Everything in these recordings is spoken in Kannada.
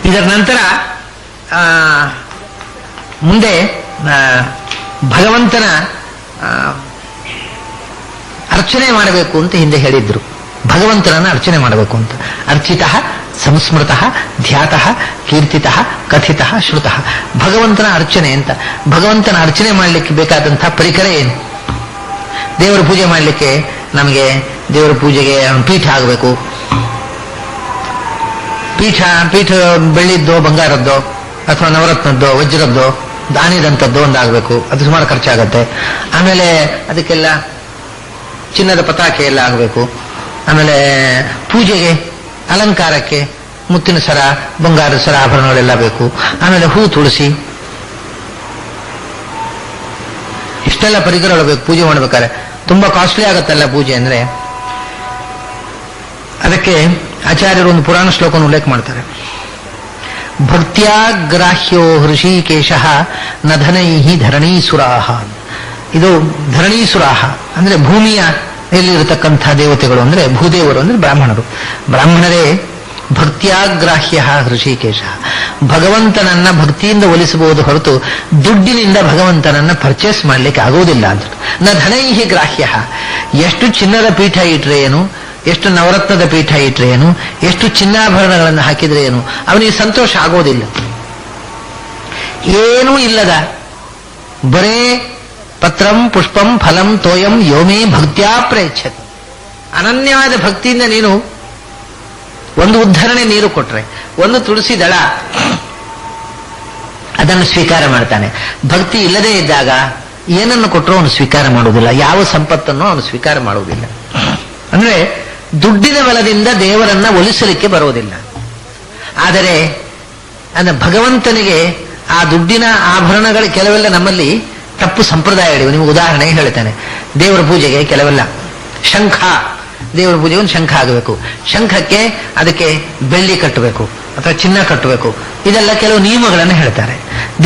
ಇದರ ನಂತರ ಮುಂದೆ ಭಗವಂತನ ಅರ್ಚನೆ ಮಾಡಬೇಕು ಅಂತ ಹಿಂದೆ ಹೇಳಿದ್ರು. ಭಗವಂತನನ್ನ ಅರ್ಚನೆ ಮಾಡಬೇಕು ಅಂತ. ಅರ್ಚಿತಃ ಸಂಸ್ಮೃತಃ ಧ್ಯಾತಃ ಕೀರ್ತಿತಃ ಕಥಿತಃ ಶ್ರುತಃ. ಭಗವಂತನ ಅರ್ಚನೆ ಅಂತ. ಭಗವಂತನ ಅರ್ಚನೆ ಮಾಡಲಿಕ್ಕೆ ಬೇಕಾದಂತಹ ಪರಿಕರ ಏನು? ದೇವರ ಪೂಜೆ ಮಾಡಲಿಕ್ಕೆ ನಮಗೆ ದೇವರ ಪೂಜೆಗೆ ಪೀಠ ಆಗಬೇಕು. ಪೀಠ ಬೆಳ್ಳಿದ್ದೋ ಬಂಗಾರದ್ದೋ ಅಥವಾ ನವರತ್ನದ್ದೋ ವಜ್ರದ್ದೋ ದಾನಿದಂಥದ್ದು ಒಂದಾಗಬೇಕು. ಅದು ಸುಮಾರು ಖರ್ಚಾಗತ್ತೆ. ಆಮೇಲೆ ಅದಕ್ಕೆಲ್ಲ ಚಿನ್ನದ ಪತಾಕೆ ಎಲ್ಲ ಆಗಬೇಕು. ಆಮೇಲೆ ಪೂಜೆಗೆ ಅಲಂಕಾರಕ್ಕೆ ಮುತ್ತಿನ ಸರ ಬಂಗಾರದ ಸರ ಆಭರಣಗಳೆಲ್ಲ ಬೇಕು. ಆಮೇಲೆ ಹೂ ತುಳಸಿ ಇಷ್ಟೆಲ್ಲ ಪರಿಕರಗಳು ಬೇಕು ಪೂಜೆ ಮಾಡ್ಬೇಕಾದ್ರೆ. ತುಂಬಾ ಕಾಸ್ಟ್ಲಿ ಆಗತ್ತಲ್ಲ ಪೂಜೆ ಅಂದ್ರೆ. ಅದಕ್ಕೆ ಆಚಾರ್ಯರು ಒಂದು ಪುರಾಣ ಶ್ಲೋಕವನ್ನು ಉಲ್ಲೇಖ ಮಾಡ್ತಾರೆ. ಭಕ್ತ್ಯಾಗ್ರಾಹ್ಯೋ ಹೃಷಿಕೇಶ ನ ಧನೈಹಿ ಧರಣೀಸುರಾಹ. ಇದು ಧರಣೀಸುರಾಹ ಅಂದ್ರೆ ಭೂಮಿಯ ಎಲ್ಲಿರತಕ್ಕಂಥ ದೇವತೆಗಳು ಅಂದ್ರೆ ಭೂದೇವರು ಅಂದ್ರೆ ಬ್ರಾಹ್ಮಣರು. ಬ್ರಾಹ್ಮಣರೇ ಭಕ್ತ್ಯಾಗ್ರಾಹ್ಯ ಹೃಷಿಕೇಶ. ಭಗವಂತನನ್ನ ಭಕ್ತಿಯಿಂದ ಒಲಿಸಬಹುದು ಹೊರತು ದುಡ್ಡಿನಿಂದ ಭಗವಂತನನ್ನ ಪರ್ಚೇಸ್ ಮಾಡ್ಲಿಕ್ಕೆ ಆಗೋದಿಲ್ಲ ಅಂತ. ನ ಧನೈಹಿ ಗ್ರಾಹ್ಯ. ಎಷ್ಟು ಚಿನ್ನದ ಪೀಠ ಇಟ್ರೆ ಏನು, ಎಷ್ಟು ನವರತ್ನದ ಪೀಠ ಇಟ್ರೆ ಏನು, ಎಷ್ಟು ಚಿನ್ನಾಭರಣಗಳನ್ನು ಹಾಕಿದ್ರೆ ಏನು, ಅವನಿಗೆ ಸಂತೋಷ ಆಗೋದಿಲ್ಲ. ಏನೂ ಇಲ್ಲದ ಬರೇ ಪತ್ರಂ ಪುಷ್ಪಂ ಫಲಂ ತೋಯಂ ಯೋಮೇ ಭಕ್ತ್ಯಾ ಪ್ರಯಚ್ಛತಿ. ಅನನ್ಯವಾದ ಭಕ್ತಿಯಿಂದ ನೀನು ಒಂದು ಉದ್ಧರಣೆ ನೀರು ಕೊಟ್ರೆ, ಒಂದು ತುಳಸಿ ದಳ, ಅದನ್ನು ಸ್ವೀಕಾರ ಮಾಡ್ತಾನೆ. ಭಕ್ತಿ ಇಲ್ಲದೇ ಇದ್ದಾಗ ಏನನ್ನು ಕೊಟ್ಟರೂ ಅವನು ಸ್ವೀಕಾರ ಮಾಡುವುದಿಲ್ಲ. ಯಾವ ಸಂಪತ್ತನ್ನು ಅವನು ಸ್ವೀಕಾರ ಮಾಡುವುದಿಲ್ಲ. ಅಂದ್ರೆ ದುಡ್ಡಿನ ಬಲದಿಂದ ದೇವರನ್ನ ಒಲಿಸಲಿಕ್ಕೆ ಬರುವುದಿಲ್ಲ. ಆದರೆ ಭಗವಂತನಿಗೆ ಆ ದುಡ್ಡಿನ ಆಭರಣಗಳ ಕೆಲವೆಲ್ಲ ನಮ್ಮಲ್ಲಿ ತಪ್ಪು ಸಂಪ್ರದಾಯಗಳಿವೆ. ನಿಮಗೆ ಉದಾಹರಣೆ ಹೇಳ್ತಾನೆ. ದೇವರ ಪೂಜೆಗೆ ಕೆಲವೆಲ್ಲ ಶಂಖ, ದೇವರ ಪೂಜೆಗೆ ಒಂದು ಶಂಖ ಆಗಬೇಕು. ಶಂಖಕ್ಕೆ ಅದಕ್ಕೆ ಬೆಳ್ಳಿ ಕಟ್ಟಬೇಕು ಅಥವಾ ಚಿನ್ನ ಕಟ್ಟಬೇಕು. ಇದೆಲ್ಲ ಕೆಲವು ನಿಯಮಗಳನ್ನು ಹೇಳ್ತಾರೆ.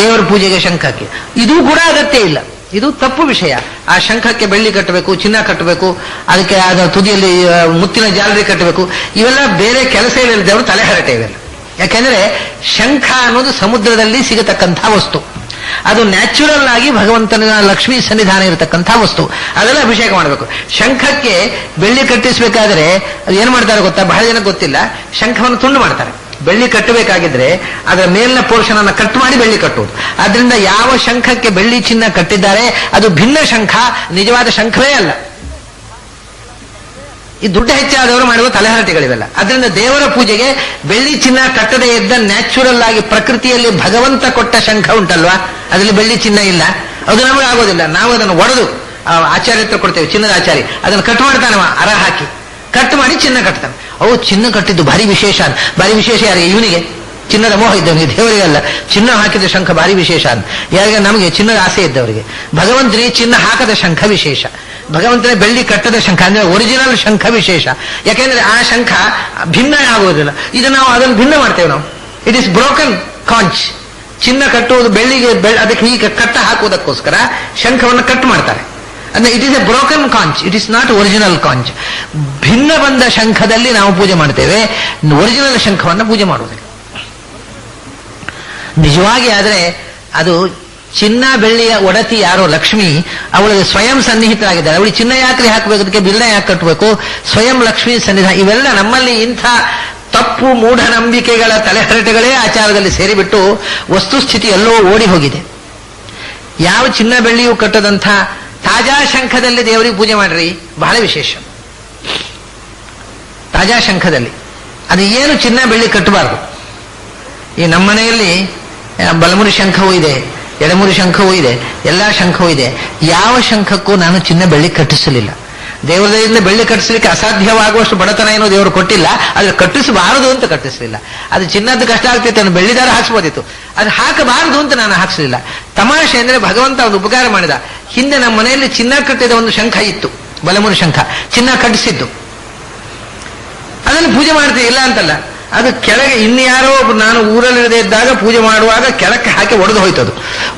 ದೇವರ ಪೂಜೆಗೆ ಶಂಖಕ್ಕೆ ಇದು ಕೂಡ ಅಗತ್ಯ ಇಲ್ಲ. ಇದು ತಪ್ಪು ವಿಷಯ. ಆ ಶಂಖಕ್ಕೆ ಬೆಳ್ಳಿ ಕಟ್ಟಬೇಕು, ಚಿನ್ನ ಕಟ್ಟಬೇಕು, ಅದಕ್ಕೆ ಅದರ ತುದಿಯಲ್ಲಿ ಮುತ್ತಿನ ಜಾಲರಿ ಕಟ್ಟಬೇಕು. ಇವೆಲ್ಲ ಬೇರೆ ಕೆಲಸ ಇಲ್ಲದವರು ತಲೆಹರಟೆ ಇವೆಲ್ಲ. ಯಾಕೆಂದ್ರೆ ಶಂಖ ಅನ್ನೋದು ಸಮುದ್ರದಲ್ಲಿ ಸಿಗತಕ್ಕಂಥ ವಸ್ತು. ಅದು ನ್ಯಾಚುರಲ್ ಆಗಿ ಭಗವಂತನ ಲಕ್ಷ್ಮೀ ಸನ್ನಿಧಾನ ಇರತಕ್ಕಂಥ ವಸ್ತು. ಅದೆಲ್ಲ ಅಭಿಷೇಕ ಮಾಡಬೇಕು. ಶಂಖಕ್ಕೆ ಬೆಳ್ಳಿ ಕಟ್ಟಿಸಬೇಕಾದ್ರೆ ಅದು ಏನ್ ಮಾಡ್ತಾರೆ ಗೊತ್ತಾ? ಬಹಳ ಜನ ಗೊತ್ತಿಲ್ಲ. ಶಂಖವನ್ನು ತುಂಡು ಮಾಡ್ತಾರೆ. ಬೆಳ್ಳಿ ಕಟ್ಟಬೇಕಾಗಿದ್ರೆ ಅದರ ಮೇಲಿನ ಪೋರ್ಷನ್ ಅನ್ನು ಕಟ್ ಮಾಡಿ ಬೆಳ್ಳಿ ಕಟ್ಟುವುದು. ಆದ್ರಿಂದ ಯಾವ ಶಂಖಕ್ಕೆ ಬೆಳ್ಳಿ ಚಿನ್ನ ಕಟ್ಟಿದ್ದಾರೆ ಅದು ಭಿನ್ನ ಶಂಖ, ನಿಜವಾದ ಶಂಖವೇ ಅಲ್ಲ. ಈ ದುಡ್ಡು ಹೆಚ್ಚಾದವರು ಮಾಡುವ ತಲೆಹರಟೆಗಳಿವೆಲ್ಲ. ಅದರಿಂದ ದೇವರ ಪೂಜೆಗೆ ಬೆಳ್ಳಿ ಚಿನ್ನ ಕಟ್ಟದೇ ಇದ್ದ ನ್ಯಾಚುರಲ್ ಆಗಿ ಪ್ರಕೃತಿಯಲ್ಲಿ ಭಗವಂತ ಕೊಟ್ಟ ಶಂಖ ಉಂಟಲ್ವಾ, ಅದರಲ್ಲಿ ಬೆಳ್ಳಿ ಚಿನ್ನ ಇಲ್ಲ, ಅದು ನಮಗೆ ಆಗೋದಿಲ್ಲ. ನಾವು ಅದನ್ನು ಒಡೆದು ಆಚಾರ್ಯ ಹತ್ರ ಕೊಡ್ತೇವೆ, ಚಿನ್ನದ ಆಚಾರಿ ಅದನ್ನು ಕಟ್ ಮಾಡ್ತಾನೆ, ಅರ ಹಾಕಿ ಕಟ್ ಮಾಡಿ ಚಿನ್ನ ಕಟ್ತಾನೆ. ಅವು ಚಿನ್ನ ಕಟ್ಟಿದ್ದು ಭಾರಿ ವಿಶೇಷ. ಭಾರಿ ವಿಶೇಷ ಯಾರಿಗೆ? ಇವನಿಗೆ ಚಿನ್ನದ ಮೋಹ ಇದ್ದವನಿಗೆ, ದೇವರಿಗಲ್ಲ. ಚಿನ್ನ ಹಾಕಿದ ಶಂಖ ಭಾರಿ ವಿಶೇಷ ಅಂತ ಯಾರಿಗೆ? ನಮಗೆ ಚಿನ್ನದ ಆಸೆ ಇದ್ದವರಿಗೆ. ಭಗವಂತನಿಗೆ ಚಿನ್ನ ಹಾಕದ ಶಂಖ ವಿಶೇಷ. ಭಗವಂತನೇ ಬೆಳ್ಳಿ ಕಟ್ಟದ ಶಂಖ ಅಂದ್ರೆ ಒರಿಜಿನಲ್ ಶಂಖ ವಿಶೇಷ. ಯಾಕೆಂದ್ರೆ ಆ ಶಂಖ ಭಿನ್ನ ಆಗುವುದಿಲ್ಲ. ಇದು ನಾವು ಅದನ್ನು ಭಿನ್ನ ಮಾಡ್ತೇವೆ ನಾವು. It is broken ಕಾಂಚ್. ಚಿನ್ನ ಕಟ್ಟುವುದು ಬೆಳ್ಳಿಗೆ, ಅದಕ್ಕೆ ಈಗ ಕಟ್ಟ ಹಾಕುವುದಕ್ಕೋಸ್ಕರ ಶಂಖವನ್ನು ಕಟ್ ಮಾಡ್ತಾರೆ. ಅಂದ್ರೆ it is A broken ಕಾಂಚ್, it is not original ಕಾಂಚ್. ಭಿನ್ನ ಬಂದ ಶಂಖದಲ್ಲಿ ನಾವು ಪೂಜೆ ಮಾಡ್ತೇವೆ, ಒರಿಜಿನಲ್ ಶಂಖವನ್ನು ಪೂಜೆ ಮಾಡುವುದಿಲ್ಲ. ನಿಜವಾಗಿ ಆದರೆ ಅದು ಚಿನ್ನ ಬೆಳ್ಳಿಯ ಒಡತಿ ಯಾರೋ ಲಕ್ಷ್ಮಿ, ಅವಳಿಗೆ ಸ್ವಯಂ ಸನ್ನಿಹಿತರಾಗಿದ್ದಾರೆ. ಅವಳಿಗೆ ಚಿನ್ನ ಯಾಕ್ರಿ ಹಾಕಬೇಕು, ಅದಕ್ಕೆ ಬಿಲ್ನ ಯಾಕೆ ಕಟ್ಟಬೇಕು? ಸ್ವಯಂ ಲಕ್ಷ್ಮೀ ಸನ್ನಿಧಾನ. ಇವೆಲ್ಲ ನಮ್ಮಲ್ಲಿ ಇಂಥ ತಪ್ಪು ಮೂಢನಂಬಿಕೆಗಳ ತಲೆಹರಟೆಗಳೇ ಆಚಾರದಲ್ಲಿ ಸೇರಿಬಿಟ್ಟು ವಸ್ತುಸ್ಥಿತಿ ಎಲ್ಲೋ ಓಡಿ ಹೋಗಿದೆ. ಯಾವ ಚಿನ್ನ ಬೆಳ್ಳಿಯೂ ಕಟ್ಟದಂಥ ತಾಜಾ ಶಂಖದಲ್ಲಿ ದೇವರಿಗೆ ಪೂಜೆ ಮಾಡ್ರಿ, ಬಹಳ ವಿಶೇಷ. ತಾಜಾ ಶಂಖದಲ್ಲಿ ಅದು ಏನು ಚಿನ್ನ ಬೆಳ್ಳಿ ಕಟ್ಟಬಾರ್ದು. ಈ ನಮ್ಮನೆಯಲ್ಲಿ ಬಲಮುರಿ ಶಂಖವೂ ಇದೆ, ಎಡಮುರಿ ಶಂಖವೂ ಇದೆ, ಎಲ್ಲಾ ಶಂಖವೂ ಇದೆ. ಯಾವ ಶಂಖಕ್ಕೂ ನಾನು ಚಿನ್ನ ಬೆಳ್ಳಿ ಕಟ್ಟಿಸಲಿಲ್ಲ. ದೇವರದಿಂದ ಬೆಳ್ಳಿ ಕಟ್ಟಿಸಲಿಕ್ಕೆ ಅಸಾಧ್ಯವಾಗುವಷ್ಟು ಬಡತನ ಏನೋ ದೇವರು ಕೊಟ್ಟಿಲ್ಲ, ಆದ್ರೆ ಕಟ್ಟಿಸಬಾರದು ಅಂತ ಕಟ್ಟಿಸಲಿಲ್ಲ. ಅದು ಚಿನ್ನದ್ದು ಕಷ್ಟ ಆಗ್ತಿತ್ತು, ನಾನು ಬೆಳ್ಳಿದಾರ ಹಾಕ್ಸ್ಬೋದಿತ್ತು, ಅದು ಹಾಕಬಾರದು ಅಂತ ನಾನು ಹಾಕ್ಸಲಿಲ್ಲ. ತಮಾಷೆ ಅಂದ್ರೆ ಭಗವಂತ ಒಂದು ಉಪಕಾರ ಮಾಡಿದ. ಹಿಂದೆ ನಮ್ಮ ಮನೆಯಲ್ಲಿ ಚಿನ್ನ ಕಟ್ಟಿದ ಒಂದು ಶಂಖ ಇತ್ತು, ಬಲಮುರಿ ಶಂಖ, ಚಿನ್ನ ಕಟ್ಟಿಸಿದ್ದು. ಅದನ್ನು ಪೂಜೆ ಮಾಡ್ತೀವಿ, ಇಲ್ಲ ಅಂತಲ್ಲ. ಅದು ಕೆಳಗೆ ಇನ್ಯಾರೋ ನಾನು ಊರಲ್ಲಿರದೇ ಇದ್ದಾಗ ಪೂಜೆ ಮಾಡುವಾಗ ಕೆಳಕ್ಕೆ ಹಾಕಿ ಒಡೆದು ಹೋಯ್ತದು.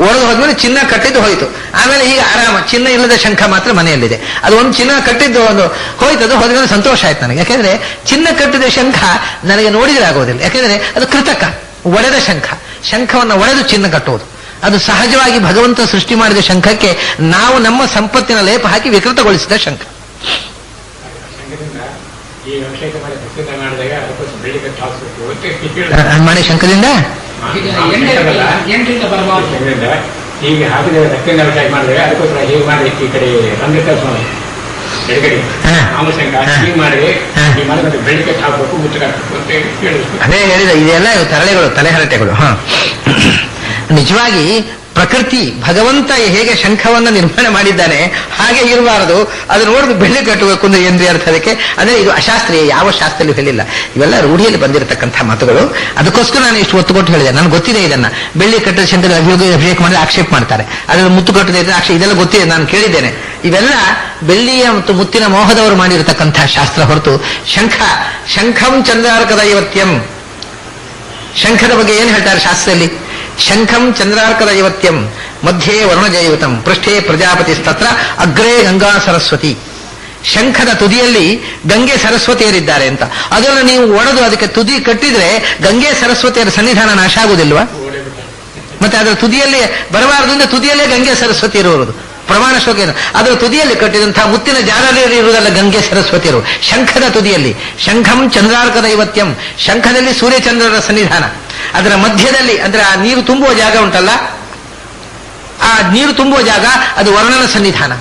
ಒಡೆದು ಹೋದ್ಮೇಲೆ ಚಿನ್ನ ಕಟ್ಟಿದ್ದು ಹೋಯ್ತು. ಆಮೇಲೆ ಈಗ ಆರಾಮ, ಚಿನ್ನ ಇಲ್ಲದ ಶಂಖ ಮಾತ್ರ ಮನೆಯಲ್ಲಿದೆ. ಅದು ಒಂದು ಚಿನ್ನ ಕಟ್ಟಿದ್ದು ಒಂದು ಹೋಯ್ತದು, ಹೋದ್ಮೇಲೆ ಸಂತೋಷ ಆಯ್ತು ನನಗೆ. ಯಾಕೆಂದ್ರೆ ಚಿನ್ನ ಕಟ್ಟಿದ ಶಂಖ ನನಗೆ ನೋಡಿದ್ರೆ ಆಗೋದಿಲ್ಲ. ಯಾಕೆಂದ್ರೆ ಅದು ಕೃತಕ, ಒಡೆದ ಶಂಖ, ಶಂಖವನ್ನು ಒಡೆದು ಚಿನ್ನ ಕಟ್ಟುವುದು. ಅದು ಸಹಜವಾಗಿ ಭಗವಂತ ಸೃಷ್ಟಿ ಮಾಡಿದ ಶಂಖಕ್ಕೆ ನಾವು ನಮ್ಮ ಸಂಪತ್ತಿನ ಲೇಪ ಹಾಕಿ ವಿಕೃತಗೊಳಿಸಿದ ಶಂಖ. ಮಾಡಿ ಶಂಖದಿಂದ ಹೀಗೆ ಹಾಕಿದ ದಕ್ಷಿಣ ಮಾಡಿದಾಗ ಅದಕ್ಕೋಸ್ಕರ ಹೀಗೆ ಮಾಡಿ ಈ ಕಡೆ ತಂದೆ ಎಡಗಡೆ ಆಮಶಂಕ ಹೀಗೆ ಮಾಡಿ ಈ ಮನೆ ಬೆಳಿಗ್ಗೆ ಹಾಕಬೇಕು, ಮುಚ್ಚ ಹಾಕಬೇಕು ಅಂತ ಹೇಳಿದ್ರು. ಅದೇ ಹೇಳಿದ, ಇದೆಲ್ಲ ತರಳೆಗಳು, ತಲೆಹರಟೆಗಳು. ನಿಜವಾಗಿ ಪ್ರಕೃತಿ ಭಗವಂತ ಹೇಗೆ ಶಂಖವನ್ನು ನಿರ್ಮಾಣ ಮಾಡಿದ್ದಾನೆ ಹಾಗೆ ಇರಬಾರದು, ಅದು ನೋಡಿದು ಬೆಳ್ಳಿ ಕಟ್ಟಬೇಕು ಅಂದ್ರೆ ಏನ್ರಿ ಅರ್ಥ ಅದಕ್ಕೆ? ಅಂದ್ರೆ ಇದು ಅಶಾಸ್ತ್ರೀಯ, ಯಾವ ಶಾಸ್ತ್ರದಲ್ಲಿ ಹೇಳಿಲ್ಲ. ಇವೆಲ್ಲ ರೂಢಿಯಲ್ಲಿ ಬಂದಿರತಕ್ಕಂಥ ಮಾತುಗಳು. ಅದಕ್ಕೋಸ್ಕರ ನಾನು ಇಷ್ಟು ಒತ್ತು ಕೊಟ್ಟು ಹೇಳಿದೆ. ನನಗೆ ಗೊತ್ತಿದೆ ಇದನ್ನ. ಬೆಳ್ಳಿ ಕಟ್ಟದ ಶಂಖದ ಅಭಿಷೇಕ ಮಾಡಿದ್ರೆ ಆಕ್ಷೇಪ ಮಾಡ್ತಾರೆ, ಅದ್ರಲ್ಲಿ ಮುತ್ತು ಕಟ್ಟದ ಇದ್ರೆ ಆಕ್ಷೇಪ, ಇದೆಲ್ಲ ಗೊತ್ತಿದೆ, ನಾನು ಕೇಳಿದ್ದೇನೆ. ಇವೆಲ್ಲ ಬೆಳ್ಳಿಯ ಮತ್ತು ಮುತ್ತಿನ ಮೋಹದವರು ಮಾಡಿರತಕ್ಕಂಥ ಶಾಸ್ತ್ರ ಹೊರತು ಶಂಖಂ ಚಂದ್ರಾರ್ಕ ದೈವತ್ಯಂ. ಶಂಖದ ಬಗ್ಗೆ ಏನ್ ಹೇಳ್ತಾರೆ ಶಾಸ್ತ್ರದಲ್ಲಿ? ಶಂಖಂ ಚಂದ್ರಾರ್ಕ ದೈವತ್ಯಂ, ಮಧ್ಯೆ ವರುಣಜೈವತಂ, ಪೃಷ್ಠೆ ಪ್ರಜಾಪತಿ ತತ್ರ ಅಗ್ರೇ ಗಂಗಾ ಸರಸ್ವತಿ. ಶಂಖದ ತುದಿಯಲ್ಲಿ ಗಂಗೆ ಸರಸ್ವತಿಯರಿದ್ದಾರೆ ಅಂತ. ಅದನ್ನು ನೀವು ಒಡೆದು ಅದಕ್ಕೆ ತುದಿ ಕಟ್ಟಿದ್ರೆ ಗಂಗೆ ಸರಸ್ವತಿಯರ ಸನ್ನಿಧಾನ ನಾಶ ಆಗುವುದಿಲ್ವಾ? ಮತ್ತೆ ಅದರ ತುದಿಯಲ್ಲಿ ಬರಬಾರದು, ತುದಿಯಲ್ಲೇ ಗಂಗೆ ಸರಸ್ವತಿ ಇರುವುದು ಪ್ರಮಾಣ ಶ್ಲೋಕ. ಅದರ ತುದಿಯಲ್ಲಿ ಕಟ್ಟಿದಂತಹ ಮುತ್ತಿನ ಜಾಲದಲ್ಲಿ ಇರುವುದಲ್ಲ ಗಂಗೆ ಸರಸ್ವತಿಯರು, ಶಂಖದ ತುದಿಯಲ್ಲಿ. ಶಂಖಂ ಚಂದ್ರಾರ್ಕ ದೈವತ್ಯಂ, ಶಂಖದಲ್ಲಿ ಸೂರ್ಯಚಂದ್ರರ ಸನ್ನಿಧಾನ. ಅದರ ಮಧ್ಯದಲ್ಲಿ ಅಂದ್ರೆ ಆ ನೀರು ತುಂಬುವ ಜಾಗ ಉಂಟಲ್ಲ, ಆ ನೀರು ತುಂಬುವ ಜಾಗ ಅದು ವರುಣನ ಸನ್ನಿಧಾನ.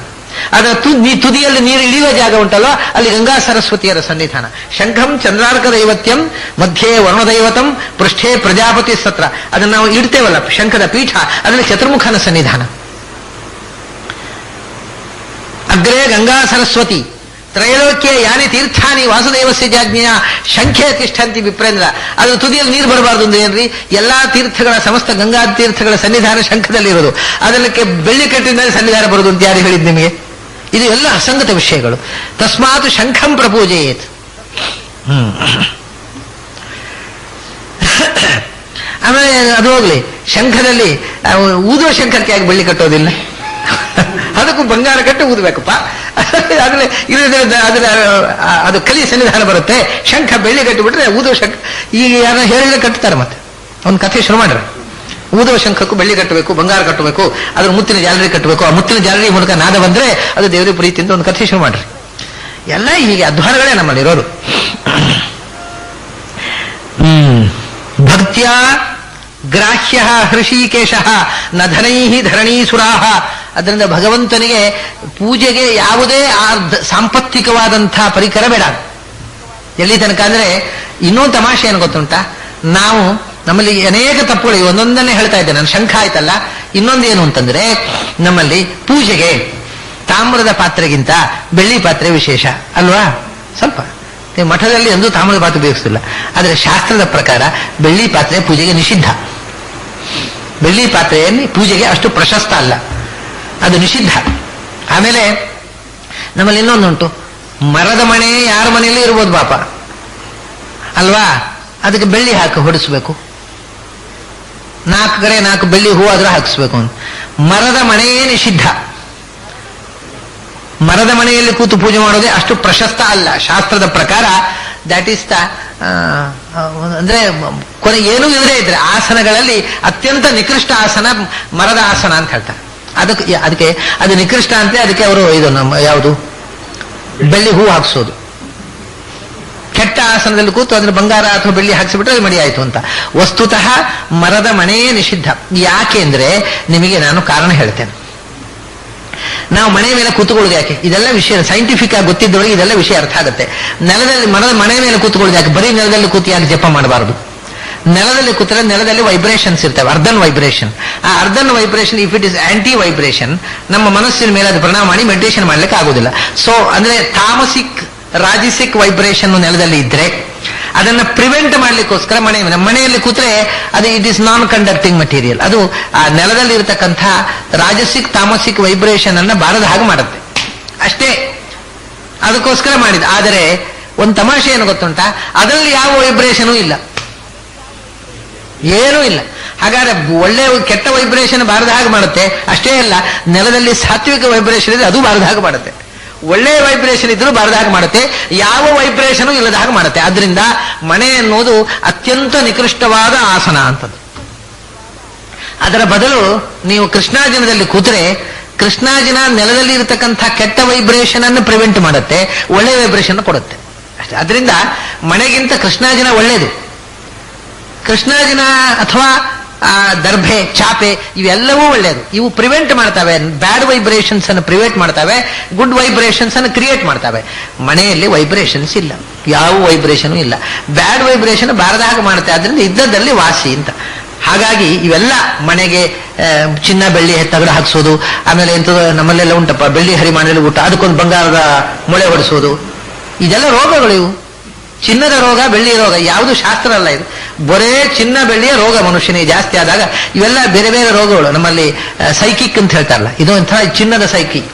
ಅದರ ತುದಿಯಲ್ಲಿ ನೀರು ಇಳಿಯುವ ಜಾಗ ಉಂಟಲ್ಲ, ಅಲ್ಲಿ ಗಂಗಾ ಸರಸ್ವತಿಯರ ಸನ್ನಿಧಾನ. ಶಂಖಂ ಚಂದ್ರಾರ್ಕ ದೈವತ್ಯಂ, ಮಧ್ಯೆ ವರುಣದೈವತಂ, ಪೃಷ್ಠೆ ಪ್ರಜಾಪತಿ ಸತ್ರ. ಅದನ್ನು ನಾವು ಇಡ್ತೇವಲ್ಲ ಶಂಖದ ಪೀಠ, ಅದರಲ್ಲಿ ಚತುರ್ಮುಖನ ಸನ್ನಿಧಾನ. ಅಗ್ರೇ ಗಂಗಾ ಸರಸ್ವತಿ, ತ್ರೈಲೋಕ್ಯ ಯಾನಿ ತೀರ್ಥಾನಿ ವಾಸುದೇವಸ್ಯ ಜಾಜ್ಞೆಯ ಶಂಖೆ ತಿಷ್ಠಂತಿ ವಿಪ್ರೇಂದ್ರ. ಅದರ ತುದಿಯಲ್ಲಿ ನೀರು ಬರಬಾರ್ದು ಅಂದ್ರೆ ಏನ್ರಿ? ಎಲ್ಲಾ ತೀರ್ಥಗಳ, ಸಮಸ್ತ ಗಂಗಾ ತೀರ್ಥಗಳ ಸನ್ನಿಧಾನ ಶಂಖದಲ್ಲಿರೋದು. ಅದಕ್ಕೆ ಬೆಳ್ಳಿ ಕಟ್ಟಿನಲ್ಲಿ ಸನ್ನಿಧಾನ ಬರುವುದು ಅಂತ ಯಾರು ಹೇಳಿದ್ ನಿಮಗೆ? ಇದು ಎಲ್ಲ ಅಸಂಗತ ವಿಷಯಗಳು. ತಸ್ಮಾತ್ ಶಂಖಂ ಪ್ರಪೂಜೆಯೇತ್. ಆಮೇಲೆ ಅದು ಹೋಗ್ಲಿ, ಶಂಖದಲ್ಲಿ ಊದುವ ಶಂಖಕ್ಕೆ ಯಾಕೆ ಬೆಳ್ಳಿ ಕಟ್ಟೋದಿಲ್ಲ? ಅದಕ್ಕೂ ಬಂಗಾರ ಕಟ್ಟಿ ಊದಬೇಕಪ್ಪ. ಆದ್ರೆ ಅದು ಕಲಿ ಸನ್ನಿಧಾನ ಬರುತ್ತೆ. ಶಂಖ ಬೆಳ್ಳಿ ಕಟ್ಟಿಬಿಟ್ರೆ ಊದುವ ಶಂಖ, ಈಗ ಯಾರ ಹೇಳಿದ್ರೆ ಕಟ್ತಾರೆ. ಮತ್ತೆ ಒಂದು ಕಥೆ ಶುರು ಮಾಡ್ರೆ, ಊದುವ ಶಂಖಕ್ಕೂ ಬೆಳ್ಳಿ ಕಟ್ಟಬೇಕು, ಬಂಗಾರ ಕಟ್ಟಬೇಕು, ಅದ್ರ ಮುತ್ತಿನ ಜಾಲರಿ ಕಟ್ಟಬೇಕು, ಆ ಮುತ್ತಿನ ಜಾಲರಿ ಮೂಲಕ ನಾದ ಬಂದ್ರೆ ಅದು ದೇವರ ಪ್ರೀತಿಯಿಂದ ಒಂದು ಕಥೆ ಶುರು ಮಾಡ್ರಿ. ಎಲ್ಲ ಹೀಗೆ ಅಧ್ವಾನಗಳೇ ನಮ್ಮಲ್ಲಿರೋದು. ಭಕ್ತ್ಯ ಗ್ರಾಹ್ಯ ಹೃಷಿಕೇಶ ನ ಧನೈ ಧರಣೀಸುರಾಹ. ಅದರಿಂದ ಭಗವಂತನಿಗೆ ಪೂಜೆಗೆ ಯಾವುದೇ ಸಾಂಪತ್ತಿಕವಾದಂಥ ಪರಿಕರ ಬೇಡ. ಎಲ್ಲಿ ತನಕ ಅಂದ್ರೆ ಇನ್ನೊಂದು ತಮಾಷೆ ಏನು ಗೊತ್ತುಂಟ? ನಾವು ನಮ್ಮಲ್ಲಿ ಅನೇಕ ತಪ್ಪುಗಳು, ಒಂದೊಂದನ್ನೇ ಹೇಳ್ತಾ ಇದ್ದೇನೆ ನಾನು. ಶಂಖ ಆಯ್ತಲ್ಲ, ಇನ್ನೊಂದು ಏನು ಅಂತಂದ್ರೆ ನಮ್ಮಲ್ಲಿ ಪೂಜೆಗೆ ತಾಮ್ರದ ಪಾತ್ರೆಗಿಂತ ಬೆಳ್ಳಿ ಪಾತ್ರೆ ವಿಶೇಷ ಅಲ್ವಾ? ಸ್ವಲ್ಪ ಮಠದಲ್ಲಿ ಎಂದೂ ತಾಮ್ರದ ಪಾತ್ರೆ ಉಪಯೋಗಿಸ್ತಿಲ್ಲ. ಆದರೆ ಶಾಸ್ತ್ರದ ಪ್ರಕಾರ ಬೆಳ್ಳಿ ಪಾತ್ರೆ ಪೂಜೆಗೆ ನಿಷಿದ್ಧ. ಬೆಳ್ಳಿ ಪಾತ್ರೆಯಲ್ಲಿ ಪೂಜೆಗೆ ಅಷ್ಟು ಪ್ರಶಸ್ತ ಅಲ್ಲ, ಅದು ನಿಷಿದ್ಧ. ಆಮೇಲೆ ನಮ್ಮಲ್ಲಿ ಇನ್ನೊಂದುಂಟು, ಮರದ ಮನೆ ಯಾರ ಮನೆಯಲ್ಲೂ ಇರ್ಬೋದು ಪಾಪ ಅಲ್ವಾ? ಅದಕ್ಕೆ ಬೆಳ್ಳಿ ಹಾಕಿ ಹೊಡಿಸ್ಬೇಕು, 4 ಕಡೆ 4 ಬೆಳ್ಳಿ ಹೂ ಆದ್ರೂ ಹಾಕಿಸ್ಬೇಕು ಅಂತ. ಮರದ ಮನೆಯೇ ನಿಷಿದ್ಧ. ಮರದ ಮನೆಯಲ್ಲಿ ಕೂತು ಪೂಜೆ ಮಾಡೋದೇ ಅಷ್ಟು ಪ್ರಶಸ್ತ ಅಲ್ಲ ಶಾಸ್ತ್ರದ ಪ್ರಕಾರ. ದ್ಯಾಟ್ ಈಸ್ ದ ಅಂದ್ರೆ ಕೊನೆ ಏನೂ ಇಲ್ಲದೆ ಇದ್ರೆ ಆಸನಗಳಲ್ಲಿ ಅತ್ಯಂತ ನಿಕೃಷ್ಟ ಆಸನ ಮರದ ಆಸನ ಅಂತ ಹೇಳ್ತಾರೆ. ಅದಕ್ಕೆ ಅದು ನಿಕೃಷ್ಟ ಅಂತ ಅದಕ್ಕೆ ಅವರು ಇದು ನಮ್ಮ ಯಾವುದು ಬೆಳ್ಳಿ ಹೂ ಹಾಕ್ಸೋದು. ಕೆಟ್ಟ ಆಸನದಲ್ಲಿ ಕೂತು ಅದ್ರ ಬಂಗಾರ ಅಥವಾ ಬೆಳ್ಳಿ ಹಾಕಿಸಿಬಿಟ್ರೆ ಅದು ಮಡಿ ಆಯ್ತು ಅಂತ. ವಸ್ತುತಃ ಮರದ ಮನೆಯೇ ನಿಷಿದ್ಧ. ಯಾಕೆ ಅಂದ್ರೆ ನಿಮಗೆ ನಾನು ಕಾರಣ ಹೇಳ್ತೇನೆ. ನಾವು ಮನೆ ಮೇಲೆ ಕೂತ್ಕೊಳ್ಳೋದು ಯಾಕೆ? ಇದೆಲ್ಲ ವಿಷಯ ಸೈಂಟಿಫಿಕ್ ಆಗಿ ಗೊತ್ತಿದ್ದೊಳಗೆ ಇದೆಲ್ಲ ವಿಷಯ ಅರ್ಥ ಆಗುತ್ತೆ. ನೆಲದಲ್ಲಿ ಮನೆ ಮೇಲೆ ಕೂತ್ಕೊಳ್ಳೋದು ಯಾಕೆ? ಬರೀ ನೆಲದಲ್ಲಿ ಕೂತು ಯಾಕೆ ಜಪ ಮಾಡಬಾರದು? ನೆಲದಲ್ಲಿ ಕೂತರೆ ನೆಲದಲ್ಲಿ ವೈಬ್ರೇಷನ್ಸ್ ಇರ್ತವೆ, ಅರ್ಧನ್ ವೈಬ್ರೇಷನ್. ಆ ಅರ್ಧನ್ vibration if it is anti vibration ನಮ್ಮ ಮನಸ್ಸಿನ ಮೇಲೆ ಅದು ಪರಿಣಾಮ ಮಾಡಿ ಮೆಡಿಟೇಷನ್ ಮಾಡ್ಲಿಕ್ಕೆ ಆಗುದಿಲ್ಲ. ಸೊ ಅಂದ್ರೆ ತಾಮಸಿಕ್ ರಾಜಿಸಿಕ್ ವೈಬ್ರೇಷನ್ ನೆಲದಲ್ಲಿ ಇದ್ರೆ ಅದನ್ನ ಪ್ರಿವೆಂಟ್ ಮಾಡ್ಲಿಕ್ಕೋಸ್ಕರ ಮನೆಯಲ್ಲಿ ಕೂತ್ರೆ ಅದು it is non conducting material. ಅದು ಆ ನೆಲದಲ್ಲಿ ಇರತಕ್ಕಂಥ ರಾಜಸಿಕ್ ತಾಮಸಿಕ್ ವೈಬ್ರೇಷನ್ ಅನ್ನ ಬಾರದ ಹಾಗೆ ಮಾಡುತ್ತೆ ಅಷ್ಟೇ. ಅದಕ್ಕೋಸ್ಕರ ಮಾಡಿದ. ಆದರೆ ಒಂದು ತಮಾಷೆ ಏನು ಗೊತ್ತುಂಟಾ? ಅದರಲ್ಲಿ ಯಾವ ವೈಬ್ರೇಷನೂ ಇಲ್ಲ, ಏನೂ ಇಲ್ಲ. ಹಾಗಾದ್ರೆ ಒಳ್ಳೆ ಕೆಟ್ಟ ವೈಬ್ರೇಷನ್ ಬಾರದ ಹಾಗೆ ಮಾಡುತ್ತೆ. ಅಷ್ಟೇ ಅಲ್ಲ, ನೆಲದಲ್ಲಿ ಸಾತ್ವಿಕ ವೈಬ್ರೇಷನ್ ಇದೆ, ಅದು ಬಾರದ ಹಾಗೆ ಮಾಡುತ್ತೆ. ಒಳ್ಳೆಯ ವೈಬ್ರೇಷನ್ ಇದ್ರೂ ಬಾರದ ಹಾಗೆ ಮಾಡುತ್ತೆ, ಯಾವ ವೈಬ್ರೇಷನ್ ಇಲ್ಲದ ಹಾಗೆ ಮಾಡುತ್ತೆ. ಆದ್ರಿಂದ ಮನೆ ಎನ್ನುವುದು ಅತ್ಯಂತ ನಿಕೃಷ್ಟವಾದ ಆಸನ ಅಂತದ್ದು. ಅದರ ಬದಲು ನೀವು ಕೃಷ್ಣಾಜಿನದಲ್ಲಿ ಕೂತರೆ ಕೃಷ್ಣಾಜಿನ ನೆಲದಲ್ಲಿ ಇರತಕ್ಕಂಥ ಕೆಟ್ಟ ವೈಬ್ರೇಷನ್ ಅನ್ನು ಪ್ರಿವೆಂಟ್ ಮಾಡುತ್ತೆ, ಒಳ್ಳೆಯ ವೈಬ್ರೇಷನ್ ಕೊಡುತ್ತೆ ಅಷ್ಟೇ. ಅದರಿಂದ ಮನೆಗಿಂತ ಕೃಷ್ಣಾಜಿನ ಒಳ್ಳೆಯದು. ಕೃಷ್ಣಾಜಿನ ಅಥವಾ ದರ್ಭೆ, ಚಾಪೆ ಇವೆಲ್ಲವೂ ಒಳ್ಳೆಯದು. ಇವು ಪ್ರಿವೆಂಟ್ ಮಾಡ್ತವೆ, ಬ್ಯಾಡ್ ವೈಬ್ರೇಷನ್ಸ್ ಅನ್ನು ಪ್ರಿವೆಂಟ್ ಮಾಡ್ತವೆ, ಗುಡ್ ವೈಬ್ರೇಷನ್ಸ್ ಅನ್ನು ಕ್ರಿಯೇಟ್ ಮಾಡ್ತವೆ. ಮನೆಯಲ್ಲಿ ವೈಬ್ರೇಷನ್ಸ್ ಇಲ್ಲ, ಯಾವ ವೈಬ್ರೇಷನ್ ಇಲ್ಲ, ಬ್ಯಾಡ್ ವೈಬ್ರೇಷನ್ ಬಾರದ ಹಾಗೆ ಮಾಡುತ್ತೆ. ಅದರಿಂದ ಇದ್ದದ್ದಲ್ಲಿ ವಾಸಿ ಅಂತ. ಹಾಗಾಗಿ ಇವೆಲ್ಲ ಮನೆಗೆ ಚಿನ್ನ ಬೆಳ್ಳಿ ತಗಡು ಹಾಕಿಸೋದು, ಆಮೇಲೆ ಎಂಥದ್ದು ನಮ್ಮಲ್ಲೆಲ್ಲ ಉಂಟಪ್ಪ ಬೆಳ್ಳಿ ಹರಿ ಮಾಡಲು ಊಟ, ಅದಕ್ಕೊಂದು ಬಂಗಾರದ ಮೊಳೆ ಹೊಡಿಸೋದು, ಇದೆಲ್ಲ ರೋಗಗಳು. ಇವು ಚಿನ್ನದ ರೋಗ, ಬೆಳ್ಳಿ ರೋಗ, ಯಾವುದು ಶಾಸ್ತ್ರ ಅಲ್ಲ. ಇದು ಬರೇ ಚಿನ್ನ ಬೆಳ್ಳಿಯ ರೋಗ ಮನುಷ್ಯನಿಗೆ ಜಾಸ್ತಿ ಆದಾಗ ಇವೆಲ್ಲ ಬೇರೆ ಬೇರೆ ರೋಗಗಳು. ನಮ್ಮಲ್ಲಿ ಸೈಕಿಕ್ ಅಂತ ಹೇಳ್ತಾರಲ್ಲ, ಇದು ಒಂಥರ ಚಿನ್ನದ ಸೈಕಿಕ್.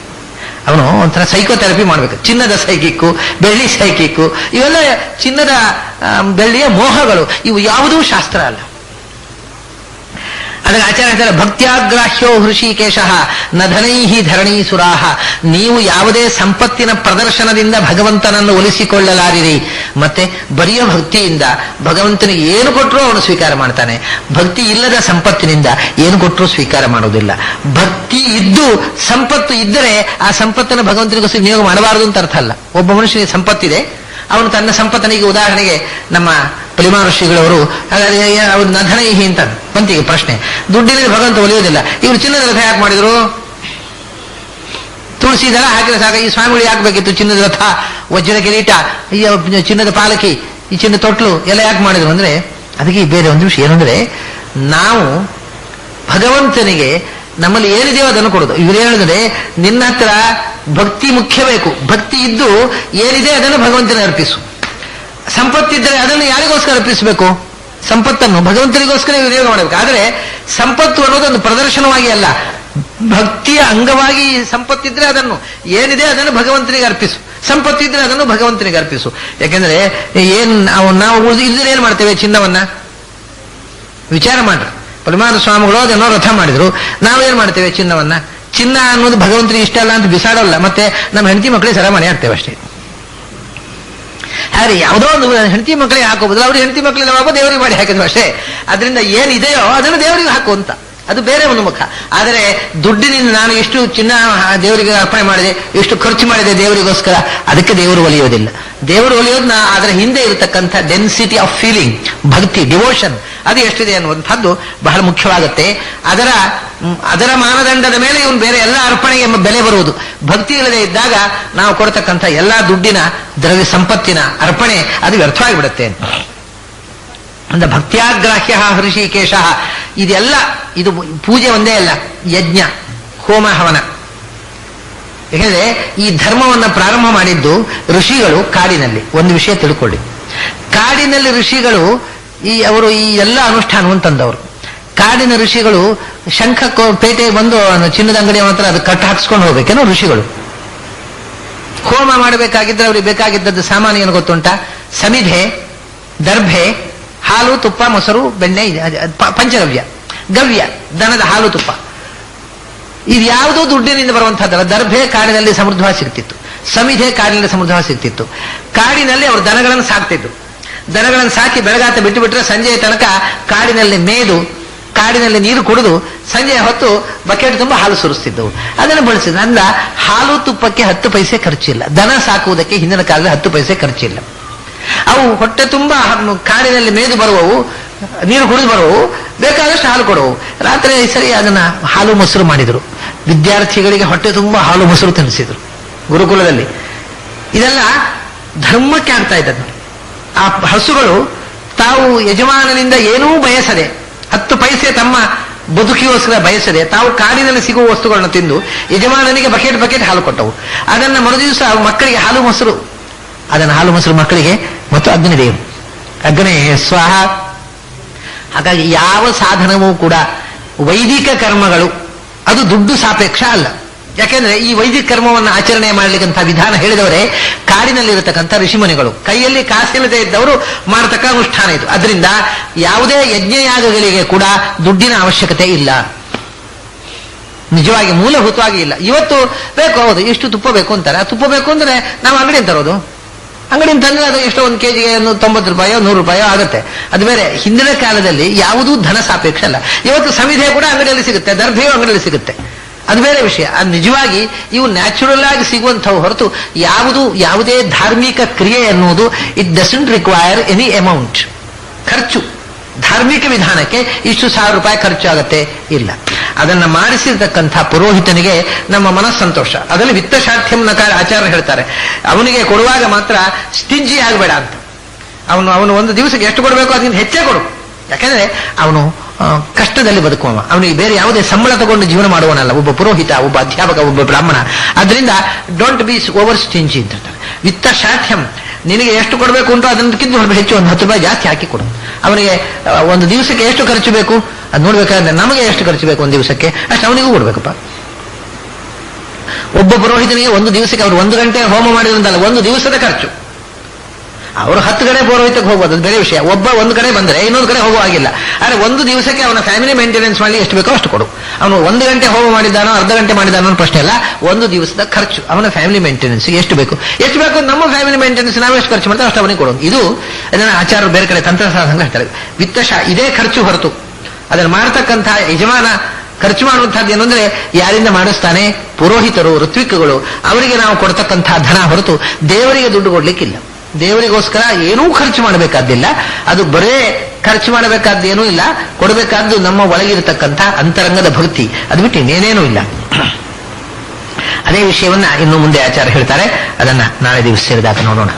ಅವನು ಒಂಥರ ಸೈಕೋಥೆರಪಿ ಮಾಡ್ಬೇಕು. ಚಿನ್ನದ ಸೈಕಿಕ್ಕು, ಬೆಳ್ಳಿ ಸೈಕಿಕ್ಕು, ಇವೆಲ್ಲ ಚಿನ್ನದ ಬೆಳ್ಳಿಯ ಮೋಹಗಳು. ಇವು ಯಾವುದೂ ಶಾಸ್ತ್ರ ಅಲ್ಲ. ಅದಕ್ಕೆ ಆಚಾರ್ಯ ಹೇಳ್ತಾರೆ, ಭಕ್ತ್ಯಾಗ್ರಾಹ್ಯೋ ಹೃಷಿಕೇಶ ನ ಧನೈಹಿ ಧರಣೀ ಸುರಾಹ. ನೀವು ಯಾವುದೇ ಸಂಪತ್ತಿನ ಪ್ರದರ್ಶನದಿಂದ ಭಗವಂತನನ್ನು ಒಲಿಸಿಕೊಳ್ಳಲಾರಿರಿ. ಮತ್ತೆ ಬರಿಯ ಭಕ್ತಿಯಿಂದ ಭಗವಂತನಿಗೆ ಏನು ಕೊಟ್ಟರೂ ಅವನು ಸ್ವೀಕಾರ ಮಾಡ್ತಾನೆ. ಭಕ್ತಿ ಇಲ್ಲದ ಸಂಪತ್ತಿನಿಂದ ಏನು ಕೊಟ್ಟರೂ ಸ್ವೀಕಾರ ಮಾಡುವುದಿಲ್ಲ. ಭಕ್ತಿ ಇದ್ದು ಸಂಪತ್ತು ಇದ್ದರೆ ಆ ಸಂಪತ್ತನ್ನು ಭಗವಂತನಿಗೋಸ್ಕರ ವಿನಿಯೋಗ ಮಾಡಬಾರದು ಅಂತ ಅರ್ಥ ಅಲ್ಲ. ಒಬ್ಬ ಮನುಷ್ಯನಿಗೆ ಸಂಪತ್ತಿದೆ, ಅವನು ತನ್ನ ಸಂಪತ್ತನಿಗೆ, ಉದಾಹರಣೆಗೆ ನಮ್ಮ ಪಲಿಮಾ ಋಷಿಗಳವರು ಅವ್ರು ನಧನೈಹಿ ಅಂತ ಬಂತೀಗ ಪ್ರಶ್ನೆ, ದುಡ್ಡಿನಲ್ಲಿ ಭಗವಂತ ಒಲಿಯೋದಿಲ್ಲ, ಇವರು ಚಿನ್ನದ ರಥ ಯಾಕೆ ಮಾಡಿದ್ರು? ತುಳಸಿ ದಳ ಹಾಕಿದ್ರೆ ಸಾಕ, ಈ ಸ್ವಾಮಿಗಳು ಯಾಕೆ ಬೇಕಿತ್ತು ಚಿನ್ನದ ರಥ, ವಜ್ರ ಕಿರೀಟ, ಈ ಚಿನ್ನದ ಪಾಲಕಿ, ಈ ಚಿನ್ನದ ತೊಟ್ಲು ಎಲ್ಲ ಯಾಕೆ ಮಾಡಿದ್ರು ಅಂದ್ರೆ, ಅದಕ್ಕೆ ಬೇರೆ ಒಂದು ವಿಷಯ ಏನಂದ್ರೆ, ನಾವು ಭಗವಂತನಿಗೆ ನಮ್ಮಲ್ಲಿ ಏನಿದೆಯೋ ಅದನ್ನು ಕೊಡೋದು. ಇವರು ಹೇಳಿದ್ರೆ ನಿನ್ನ ಹತ್ರ ಭಕ್ತಿ ಮುಖ್ಯ ಬೇಕು, ಭಕ್ತಿ ಇದ್ದು ಏನಿದೆ ಅದನ್ನು ಭಗವಂತನಿಗೆ ಅರ್ಪಿಸು. ಸಂಪತ್ತಿದ್ದರೆ ಅದನ್ನು ಯಾರಿಗೋಸ್ಕರ ಅರ್ಪಿಸಬೇಕು? ಸಂಪತ್ತನ್ನು ಭಗವಂತನಿಗೋಸ್ಕರ ವಿನಿಯೋಗ ಮಾಡಬೇಕು. ಆದರೆ ಸಂಪತ್ತು ಅನ್ನೋದು ಒಂದು ಪ್ರದರ್ಶನವಾಗಿ ಅಲ್ಲ, ಭಕ್ತಿಯ ಅಂಗವಾಗಿ ಸಂಪತ್ತಿದ್ರೆ ಅದನ್ನು ಏನಿದೆ ಅದನ್ನು ಭಗವಂತನಿಗೆ ಅರ್ಪಿಸು, ಸಂಪತ್ತಿದ್ರೆ ಅದನ್ನು ಭಗವಂತನಿಗೆ ಅರ್ಪಿಸು. ಯಾಕೆಂದ್ರೆ ನಾವು ಇದ್ರೆ ಏನ್ ಮಾಡ್ತೇವೆ? ಚಿನ್ನವನ್ನ ವಿಚಾರ ಮಾಡ್ರಿ. ಪರಮಾನಂದ ಸ್ವಾಮಿಗಳು ಅದೇನೋ ರಥ ಮಾಡಿದ್ರು, ನಾವೇನ್ ಮಾಡ್ತೇವೆ? ಚಿನ್ನವನ್ನ. ಚಿನ್ನ ಅನ್ನೋದು ಭಗವಂತನಿಗೆ ಇಷ್ಟ ಅಲ್ಲ ಅಂತ ಬಿಸಾಡೋಲ್ಲ, ಮತ್ತೆ ನಮ್ಮ ಹೆಂಡತಿ ಮಕ್ಕಳಿಗೆ ಸರಮನೆ ಆಗ್ತೇವೆ ಅಷ್ಟೇ. ಹಾಗೆ ಯಾವುದೋ ಒಂದು ಹೆಂಡತಿ ಮಕ್ಕಳಿಗೆ ಹಾಕೋಬೋದಿಲ್ಲ, ಅವ್ರಿಗೆ ಹೆಂಡತಿ ಮಕ್ಕಳಿಗೆ ನಾವು ದೇವರಿಗೆ ಮಾಡಿ ಹಾಕಿದ್ವಿ ಅಷ್ಟೇ. ಅದರಿಂದ ಏನಿದೆಯೋ ಅದನ್ನು ದೇವರಿಗೆ ಹಾಕು ಅಂತ, ಅದು ಬೇರೆ ಒಂದು ಮುಖ. ಆದರೆ ದುಡ್ಡಿನಿಂದ ನಾನು ಎಷ್ಟು ಚಿನ್ನ ದೇವರಿಗೆ ಅರ್ಪಣೆ ಮಾಡಿದೆ, ಎಷ್ಟು ಖರ್ಚು ಮಾಡಿದೆ ದೇವರಿಗೋಸ್ಕರ, ಅದಕ್ಕೆ ದೇವರು ಒಲಿಯೋದಿಲ್ಲ. ದೇವರು ಒಲಿಯೋದನ್ನ ಅದರ ಹಿಂದೆ ಇರತಕ್ಕಂಥ ಡೆನ್ಸಿಟಿ ಆಫ್ ಫೀಲಿಂಗ್, ಭಕ್ತಿ, ಡಿವೋಷನ್, ಅದು ಎಷ್ಟಿದೆ ಅನ್ನುವಂಥದ್ದು ಬಹಳ ಮುಖ್ಯವಾಗುತ್ತೆ. ಅದರ ಮಾನದಂಡದ ಮೇಲೆ ಇವನು ಬೇರೆ ಎಲ್ಲ ಅರ್ಪಣೆಗೆ ಎಂಬ ಬೆಲೆ ಬರುವುದು. ಭಕ್ತಿ ಇಲ್ಲದೆ ಇದ್ದಾಗ ನಾವು ಕೊಡ್ತಕ್ಕಂಥ ಎಲ್ಲ ದುಡ್ಡಿನ ದ್ರವ್ಯ ಸಂಪತ್ತಿನ ಅರ್ಪಣೆ ಅದು ವ್ಯರ್ಥವಾಗಿಬಿಡುತ್ತೆ. ಅಂದ್ರೆ ಭಕ್ತ್ಯಾಗ್ರಾಹ್ಯ ಹೃಷಿಕೇಶ, ಇದೆಲ್ಲ ಇದು ಪೂಜೆ ಒಂದೇ ಅಲ್ಲ, ಯಜ್ಞ, ಹೋಮ, ಹವನ. ಯಾಕೆಂದ್ರೆ ಈ ಧರ್ಮವನ್ನು ಪ್ರಾರಂಭ ಮಾಡಿದ್ದು ಋಷಿಗಳು ಕಾಡಿನಲ್ಲಿ. ಒಂದು ವಿಷಯ ತಿಳ್ಕೊಳ್ಳಿ, ಕಾಡಿನಲ್ಲಿ ಋಷಿಗಳು ಅವರು ಈ ಎಲ್ಲ ಅನುಷ್ಠಾನವನ್ನು ತಂದವರು. ಕಾಡಿನ ಋಷಿಗಳು ಶಂಖ ಪೇಟೆಗೆ ಬಂದು ಚಿನ್ನದ ಅಂಗಡಿ ಮಾತ್ರ ಅದು ಕಟ್ಟು ಹಾಕ್ಸ್ಕೊಂಡು ಹೋಗ್ಬೇಕೇನೋ ಋಷಿಗಳು. ಹೋಮ ಮಾಡಬೇಕಾಗಿದ್ರೆ ಅವ್ರಿಗೆ ಬೇಕಾಗಿದ್ದದ್ದು ಸಾಮಾನ್ಯ ಏನು ಗೊತ್ತುಂಟ? ಸಮಿಧೆ, ದರ್ಭೆ, ಹಾಲು, ತುಪ್ಪ, ಮೊಸರು, ಬೆಣ್ಣೆ, ಪಂಚಗವ್ಯ, ಗವ್ಯ, ದನದ ಹಾಲು, ತುಪ್ಪ. ಇದು ಯಾವುದೋ ದುಡ್ಡಿನಿಂದ ಬರುವಂತಹದ್ದಲ್ಲ. ದರ್ಭೆ ಕಾಡಿನಲ್ಲಿ ಸಮೃದ್ಧವಾಗಿ ಸಿಗ್ತಿತ್ತು, ಸಮಿಧೆ ಕಾಡಿನಲ್ಲಿ ಸಮೃದ್ಧವಾಗಿ ಸಿಗ್ತಿತ್ತು. ಕಾಡಿನಲ್ಲಿ ಅವರು ದನಗಳನ್ನು ಸಾಕ್ತಿದ್ರು. ದನಗಳನ್ನು ಸಾಕಿ ಬೆಳಗಾತ ಬಿಟ್ಟು ಬಿಟ್ರೆ ಸಂಜೆಯ ತನಕ ಕಾಡಿನಲ್ಲಿ ಮೇದು, ಕಾಡಿನಲ್ಲಿ ನೀರು ಕುಡಿದು ಸಂಜೆಯ ಹೊತ್ತು ಬಕೆಟ್ ತುಂಬ ಹಾಲು ಸುರಿಸ್ತಿದ್ದವು. ಅದನ್ನು ಬಳಸಿದ್ರು. ಅಂದ ಹಾಲು ತುಪ್ಪಕ್ಕೆ 10 ಪೈಸೆ ಖರ್ಚಿಲ್ಲ. ದನ ಸಾಕುವುದಕ್ಕೆ ಹಿಂದಿನ ಕಾಲದಲ್ಲಿ 10 ಪೈಸೆ ಖರ್ಚಿಲ್ಲ. ಅವು ಹೊಟ್ಟೆ ತುಂಬ ಕಾಡಿನಲ್ಲಿ ಮೇದು ಬರುವವು, ನೀರು ಕುಡಿದು ಬರುವವು, ಬೇಕಾದಷ್ಟು ಹಾಲು ಕೊಡುವವು. ರಾತ್ರಿ ಸರಿ ಅದನ್ನ ಹಾಲು ಮೊಸರು ಮಾಡಿದರು. ವಿದ್ಯಾರ್ಥಿಗಳಿಗೆ ಹೊಟ್ಟೆ ತುಂಬ ಹಾಲು ಮೊಸರು ತಿನ್ನಿಸಿದ್ರು ಗುರುಕುಲದಲ್ಲಿ. ಇದೆಲ್ಲ ಧರ್ಮಕ್ಕೆ ಆಗ್ತಾ ಇದ್ದದ್ದು. ಆ ಹಸುಗಳು ತಾವು ಯಜಮಾನನಿಂದ ಏನೂ ಬಯಸದೆ, 10 ಪೈಸೆ ತಮ್ಮ ಬದುಕಿಗೋಸ್ಕರ ಬಯಸದೆ, ತಾವು ಕಾಡಿನಲ್ಲಿ ಸಿಗುವ ವಸ್ತುಗಳನ್ನು ತಿಂದು ಯಜಮಾನನಿಗೆ ಬಕೆಟ್ ಹಾಲು ಕೊಟ್ಟವು. ಅದನ್ನ ಮರುದಿವಸ ಮಕ್ಕಳಿಗೆ ಹಾಲು ಮೊಸರು, ಅದನ್ನು ಹಾಲು ಮೊಸರು ಮಕ್ಕಳಿಗೆ ಮತ್ತು ಅಗ್ನಿದೇವರು, ಅಗ್ನಿ ಸ್ವಾಹ. ಹಾಗಾಗಿ ಯಾವ ಸಾಧನವೂ ಕೂಡ ವೈದಿಕ ಕರ್ಮಗಳು ಅದು ದುಡ್ಡು ಸಾಪೇಕ್ಷ ಅಲ್ಲ. ಯಾಕೆಂದ್ರೆ ಈ ವೈದಿಕ ಕರ್ಮವನ್ನು ಆಚರಣೆ ಮಾಡಲಿಕ್ಕಂಥ ವಿಧಾನ ಹೇಳಿದವರೇ ಕಾಡಿನಲ್ಲಿರತಕ್ಕಂಥ ಋಷಿಮುನಿಗಳು. ಕೈಯಲ್ಲಿ ಕಾಸಿಲ್ಲದೆ ಇದ್ದವರು ಮಾಡತಕ್ಕ ಅನುಷ್ಠಾನ ಇದು. ಅದರಿಂದ ಯಾವುದೇ ಯಜ್ಞಯಾಗಗಳಿಗೆ ಕೂಡ ದುಡ್ಡಿನ ಅವಶ್ಯಕತೆ ಇಲ್ಲ. ನಿಜವಾಗಿ ಮೂಲಭೂತವಾಗಿ ಇಲ್ಲ. ಇವತ್ತು ಬೇಕು, ಹೌದು, ಇಷ್ಟು ತುಪ್ಪ ಬೇಕು ಅಂತಾರೆ. ಆ ತುಪ್ಪ ಬೇಕು ಅಂದ್ರೆ ನಾವು ಅಂಗಡಿಯಿಂದ ತರೋದು. ಅಂಗಡಿಯಿಂದ ತಂದ್ರೆ ಅದು ಎಷ್ಟೋ ಒಂದು ಕೆಜಿಗೆ 90 ರೂಪಾಯೋ 100 ರೂಪಾಯೋ ಆಗುತ್ತೆ. ಅದು ಬೇರೆ. ಹಿಂದಿನ ಕಾಲದಲ್ಲಿ ಯಾವುದೂ ಧನ ಸಾಪೇಕ್ಷ ಅಲ್ಲ. ಇವತ್ತು ಸಮಿಧೆ ಕೂಡ ಅಂಗಡಿಯಲ್ಲಿ ಸಿಗುತ್ತೆ, ದರ್ಭೆಯೂ ಅಂಗಡಿಯಲ್ಲಿ ಸಿಗುತ್ತೆ. ಅದು ಬೇರೆ ವಿಷಯ. ಅದು ನಿಜವಾಗಿ ಇವು ನ್ಯಾಚುರಲ್ ಆಗಿ ಸಿಗುವಂಥವು ಹೊರತು ಯಾವುದೇ ಧಾರ್ಮಿಕ ಕ್ರಿಯೆ ಎನ್ನುವುದು it doesn't require any amount. ಖರ್ಚು ಧಾರ್ಮಿಕ ವಿಧಾನಕ್ಕೆ ಇಷ್ಟು 1000 ರೂಪಾಯಿ ಖರ್ಚಾಗತ್ತೆ ಇಲ್ಲ. ಅದನ್ನ ಮಾಡಿಸಿರ್ತಕ್ಕಂಥ ಪುರೋಹಿತನಿಗೆ ನಮ್ಮ ಮನಸ್ಸಂತೋಷ. ಅದರಲ್ಲಿ ವಿತ್ತಶಾಠ್ಯಂ ನಕಾರ ಆಚಾರ್ಯ ಹೇಳ್ತಾರೆ, ಅವನಿಗೆ ಕೊಡುವಾಗ ಮಾತ್ರ ಸ್ಟಿಂಜಿ ಆಗಬೇಡ ಅಂತ. ಅವನು ಒಂದು ದಿವಸಕ್ಕೆ ಎಷ್ಟು ಕೊಡಬೇಕು ಅದಕ್ಕಿಂತ ಹೆಚ್ಚೇ ಕೊಡು. ಯಾಕಂದ್ರೆ ಅವನು ಕಷ್ಟದಲ್ಲಿ ಬದುಕುವ, ಅವನಿಗೆ ಬೇರೆ ಯಾವುದೇ ಸಂಬಳ ತಗೊಂಡು ಜೀವನ ಮಾಡುವನಲ್ಲ. ಒಬ್ಬ ಪುರೋಹಿತ, ಒಬ್ಬ ಅಧ್ಯಾಪಕ, ಒಬ್ಬ ಬ್ರಾಹ್ಮಣ. ಅದರಿಂದ ಡೋಂಟ್ ಬಿ ಓವರ್ ಸ್ಟಿಂಜಿ ಅಂತ ಹೇಳ್ತಾರೆ. ವಿತ್ತಶಾಠ್ಯಂ, ನಿನಗೆ ಎಷ್ಟು ಕೊಡಬೇಕು ಉಂಟು ಅದಕ್ಕಿಂತ ಸ್ವಲ್ಪ ಹೆಚ್ಚು, ಒಂದು 10 ರೂಪಾಯಿ ಜಾಸ್ತಿ ಹಾಕಿ ಕೊಡು. ಅವನಿಗೆ ಒಂದು ದಿವಸಕ್ಕೆ ಎಷ್ಟು ಖರ್ಚು ಬೇಕು ಅದು ನೋಡ್ಬೇಕಾದ್ರೆ ನಮಗೆ ಎಷ್ಟು ಖರ್ಚು ಬೇಕು ಒಂದು ದಿವಸಕ್ಕೆ ಅಷ್ಟು ಅವನಿಗೂ ಕೊಡ್ಬೇಕಪ್ಪ. ಒಬ್ಬ ಪುರೋಹಿತನಿಗೆ ಒಂದು ದಿವಸಕ್ಕೆ ಅವರು 1 ಗಂಟೆ ಹೋಮ ಮಾಡಿದ್ರಂತಲ್ಲ, ಒಂದು ದಿವಸದ ಖರ್ಚು. ಅವರು 10 ಕಡೆ ಪುರೋಹಿತಕ್ಕೆ ಹೋಗ್ಬೋದು, ಅದು ಬೇರೆ ವಿಷಯ. ಒಬ್ಬ ಒಂದು ಕಡೆ ಬಂದರೆ ಇನ್ನೊಂದು ಕಡೆ ಹೋಗುವ ಆಗಿಲ್ಲ. ಆದರೆ ಒಂದು ದಿವಸಕ್ಕೆ ಅವನ ಫ್ಯಾಮಿಲಿ ಮೇಂಟೆನೆನ್ಸ್ ಮಾಡಿ ಎಷ್ಟು ಬೇಕೋ ಅಷ್ಟು ಕೊಡು. ಅವನು 1 ಗಂಟೆ ಹೋಮ ಮಾಡಿದ್ದಾನೋ ಅರ್ಧ ಗಂಟೆ ಮಾಡಿದ್ದಾನೋ ಅನ್ನೋ ಪ್ರಶ್ನೆ ಅಲ್ಲ. ಒಂದು ದಿವಸದ ಖರ್ಚು ಅವನ ಫ್ಯಾಮಿಲಿ ಮೇಂಟೆನೆನ್ಸ್ ಎಷ್ಟು ಬೇಕು ನಮ್ಮ ಫ್ಯಾಮಿಲಿ ಮೇಂಟೆನೆನ್ಸ್ ನಾವು ಎಷ್ಟು ಖರ್ಚು ಮಾಡ್ತೇವೆ ಅಷ್ಟು ಅವನಿಗೆ ಕೊಡೋದು. ಇದು ಅದನ್ನು ಆಚಾರ್ಯರು ಬೇರೆ ಕಡೆ ತಂತ್ರಶಾಸ್ತ್ರ ಹೇಳ್ತಾರೆ. ಇದೇ ಖರ್ಚು ಹೊರತು ಅದನ್ನು ಮಾಡ್ತಕ್ಕಂಥ ಯಜಮಾನ ಖರ್ಚು ಮಾಡುವಂತಹದ್ದು ಏನು ಅಂದ್ರೆ ಯಾರಿಂದ ಮಾಡಿಸ್ತಾನೆ, ಪುರೋಹಿತರು, ಋತ್ವಿಕಗಳು, ಅವರಿಗೆ ನಾವು ಕೊಡ್ತಕ್ಕಂಥ ಧನ ಹೊರತು ದೇವರಿಗೆ ದುಡ್ಡು ಕೊಡ್ಲಿಕ್ಕಿಲ್ಲ. ದೇವರಿಗೋಸ್ಕರ ಏನೂ ಖರ್ಚು ಮಾಡಬೇಕಾದ್ದಿಲ್ಲ. ಅದು ಬರೇ ಖರ್ಚು ಮಾಡಬೇಕಾದ್ದೇನೂ ಇಲ್ಲ. ಕೊಡಬೇಕಾದ್ದು ನಮ್ಮ ಒಳಗಿರತಕ್ಕಂಥ ಅಂತರಂಗದ ಭಕ್ತಿ, ಅದು ಬಿಟ್ಟು ಇನ್ನೇನೇನೂ ಇಲ್ಲ. ಅದೇ ವಿಷಯವನ್ನ ಇನ್ನು ಮುಂದೆ ಆಚಾರ್ಯ ಹೇಳ್ತಾರೆ. ಅದನ್ನ ನಾಳೆ ದಿವಸ ಸೇರಿದಾಗ ನೋಡೋಣ.